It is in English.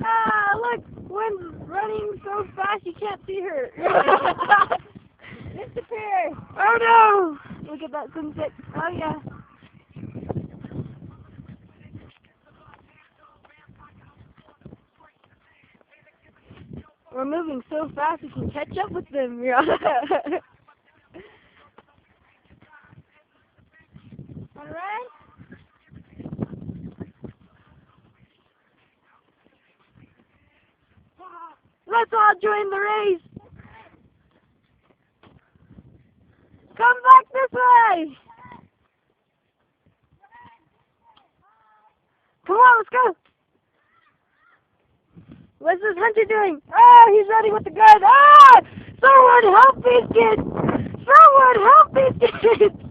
Ah, look, one's running so fast you can't see her. Disappear. Oh no! Look at that sunset. Oh yeah. We're moving so fast we can catch up with them. Alright? Let's all join the race! Come back this way! Come on, let's go! What's this hunter doing? Ah, he's running with the gun! Ah! Someone help these kids! Someone help these kids!